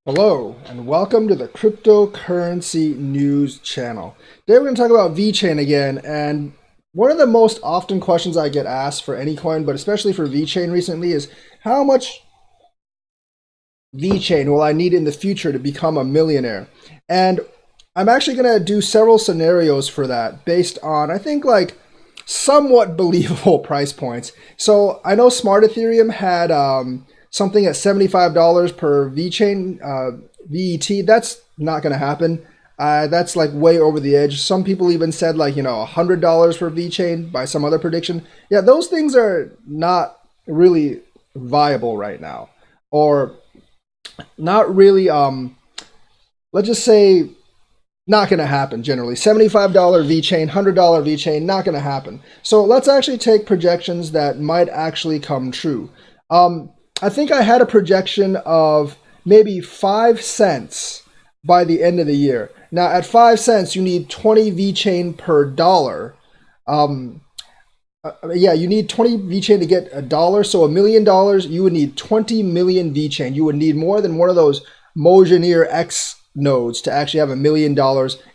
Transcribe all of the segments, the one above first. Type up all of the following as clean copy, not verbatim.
Hello, and welcome to the Cryptocurrency News channel. Today we're going to talk about VeChain again, and one of the most often questions I get asked for any coin, but especially for VeChain recently, is how much VeChain will I need in the future to become a millionaire? And I'm actually going to do several scenarios for that based on, I think, like somewhat believable price points. So I know Smart Ethereum had something at $75 per VeChain, VET. That's not going to happen. That's like way over the edge. Some people even said like, $100 for VeChain by some other prediction. Yeah, those things are not really viable right now. Or not really, let's just say not going to happen generally. $75 VeChain, $100 VeChain, not going to happen. So let's actually take projections that might actually come true. I think I had a projection of maybe 5 cents by the end of the year. Now, at 5 cents, you need 20 VeChain per dollar. You need 20 VeChain to get a dollar. So $1 million, you would need 20 million VeChain. You would need more than one of those Mojangir X nodes to actually have $1 million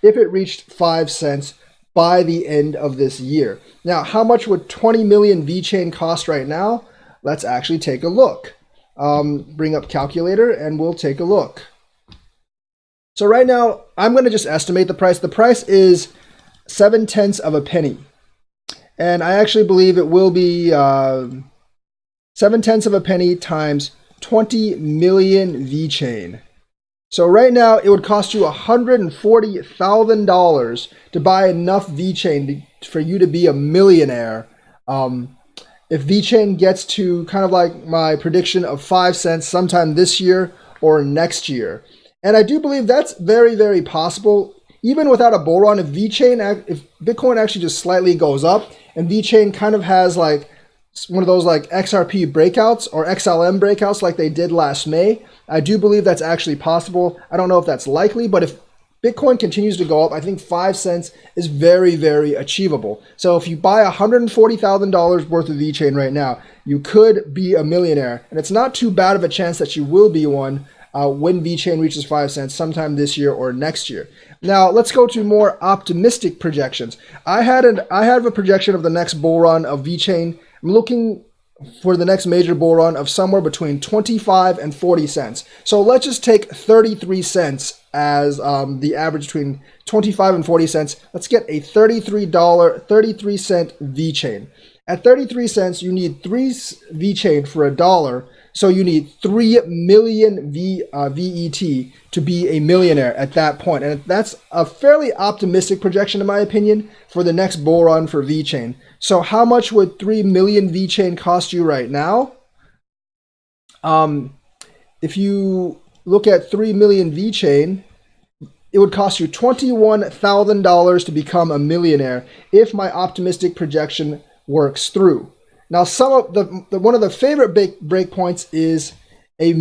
if it reached 5 cents by the end of this year. Now, how much would 20 million VeChain cost right now? Let's actually take a look. Bring up calculator and we'll take a look. So right now, I'm going to just estimate the price. The price is 0.7 of a penny. And I actually believe it will be 0.7 of a penny times 20 million VeChain. So right now, it would cost you $140,000 to buy enough VeChain for you to be a millionaire. If VeChain gets to kind of like my prediction of 5 cents sometime this year or next year. And I do believe that's very, very possible. Even without a bull run, if Bitcoin actually just slightly goes up and VeChain kind of has like one of those like XRP breakouts or XLM breakouts like they did last May, I do believe that's actually possible. I don't know if that's likely, but if Bitcoin continues to go up, I think 5 cents is very, very achievable. So if you buy $140,000 worth of VeChain right now, you could be a millionaire. And it's not too bad of a chance that you will be one when VeChain reaches 5 cents sometime this year or next year. Now, let's go to more optimistic projections. I have a projection of the next bull run of VeChain. I'm looking for the next major bull run of somewhere between 25 and 40 cents. So let's just take 33 cents as the average between 25 and 40 cents. Let's get a $33 cent VeChain. At 33 cents, you need 3 VeChain for a dollar. So you need 3 million VET to be a millionaire at that point. And that's a fairly optimistic projection, in my opinion, for the next bull run for VeChain. So how much would 3 million VeChain cost you right now? If you look at 3 million VeChain, it would cost you $21,000 to become a millionaire if my optimistic projection works through. Now, some of one of the favorite breakpoints is a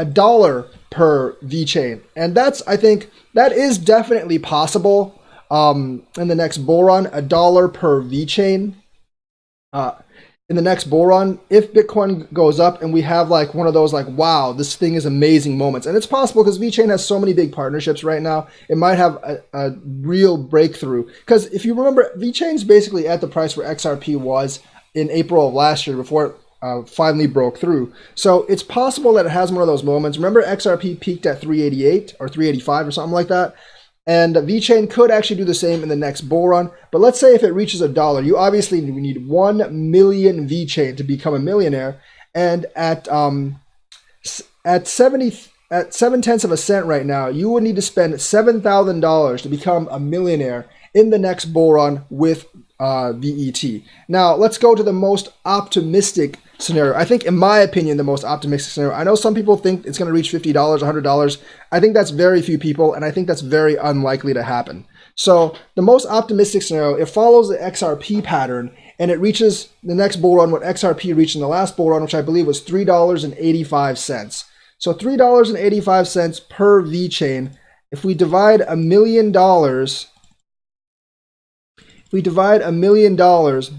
dollar per VeChain, and I think that is definitely possible in the next bull run. $1 per VeChain in the next bull run, if Bitcoin goes up and we have like one of those like, wow, this thing is amazing moments. And it's possible because VeChain has so many big partnerships right now, it might have a real breakthrough. Because if you remember, VeChain's basically at the price where XRP was in April of last year before it finally broke through. So it's possible that it has one of those moments. Remember, XRP peaked at 388 or 385 or something like that. And VeChain could actually do the same in the next bull run. But let's say if it reaches $1, you obviously need 1 million VeChain to become a millionaire. And at 0.7 of a cent right now, you would need to spend $7,000 to become a millionaire in the next bull run with VET. Now, let's go to the most optimistic scenario. I think, in my opinion, the most optimistic scenario. I know some people think it's going to reach $50, $100. I think that's very few people, and I think that's very unlikely to happen. So the most optimistic scenario, it follows the XRP pattern, and it reaches the next bull run what XRP reached in the last bull run, which I believe was $3.85. So $3.85 per VeChain. If we divide $1 million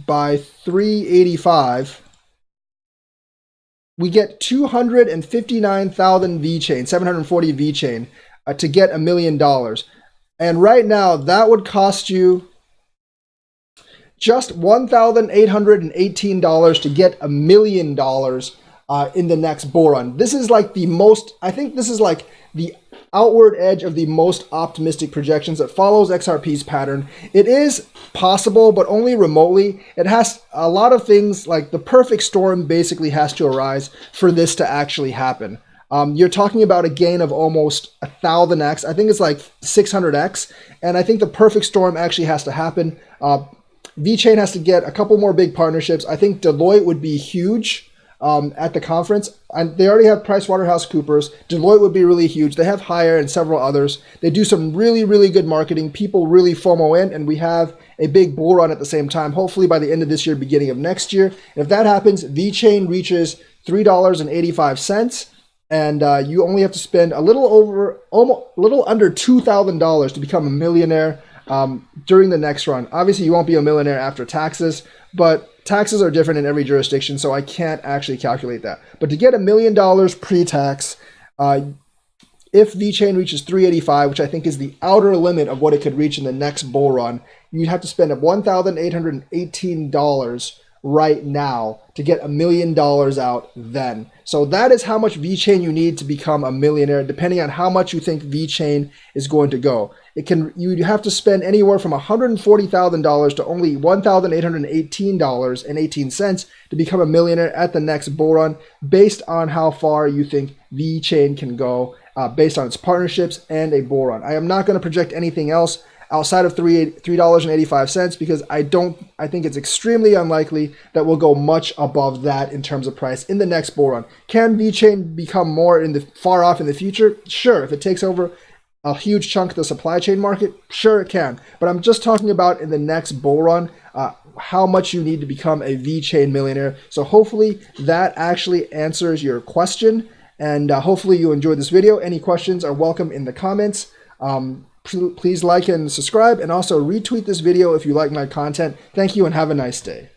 by 385, we get 259,000 VeChain, 740 VeChain to get $1 million. And right now, that would cost you just $1,818 to get $1 million in the next bull run. This is like the most, I think this is like the outward edge of the most optimistic projections that follows XRP's pattern. It is possible, but only remotely. It has a lot of things, like the perfect storm basically has to arise for this to actually happen. You're talking about a gain of almost 1,000x. I think it's like 600x. And I think the perfect storm actually has to happen. VeChain has to get a couple more big partnerships. I think Deloitte would be huge at the conference. And they already have PricewaterhouseCoopers. Deloitte would be really huge. They have Hire and several others. They do some really, really good marketing. People really FOMO in, and we have a big bull run at the same time, hopefully by the end of this year, beginning of next year. And if that happens, VeChain reaches $3.85. And you only have to spend a little under $2,000 to become a millionaire during the next run. Obviously, you won't be a millionaire after taxes, but taxes are different in every jurisdiction, so I can't actually calculate that. But to get $1 million pre-tax, if VeChain reaches 385, which I think is the outer limit of what it could reach in the next bull run, you'd have to spend $1,818 right now to get $1 million out then. So that is how much VeChain you need to become a millionaire, depending on how much you think VeChain is going to go. You have to spend anywhere from $140,000 to only $1,818.18 to become a millionaire at the next bull run, based on how far you think VeChain can go, based on its partnerships and a bull run. I am not going to project anything else outside of $3.85 because I think it's extremely unlikely that we'll go much above that in terms of price in the next bull run. Can VeChain become more far off in the future? Sure. If it takes over a huge chunk of the supply chain market, sure it can. But I'm just talking about in the next bull run, how much you need to become a VeChain millionaire. So hopefully that actually answers your question, and hopefully you enjoyed this video. Any questions are welcome in the comments. Please like and subscribe, and also retweet this video if you like my content. Thank you and have a nice day.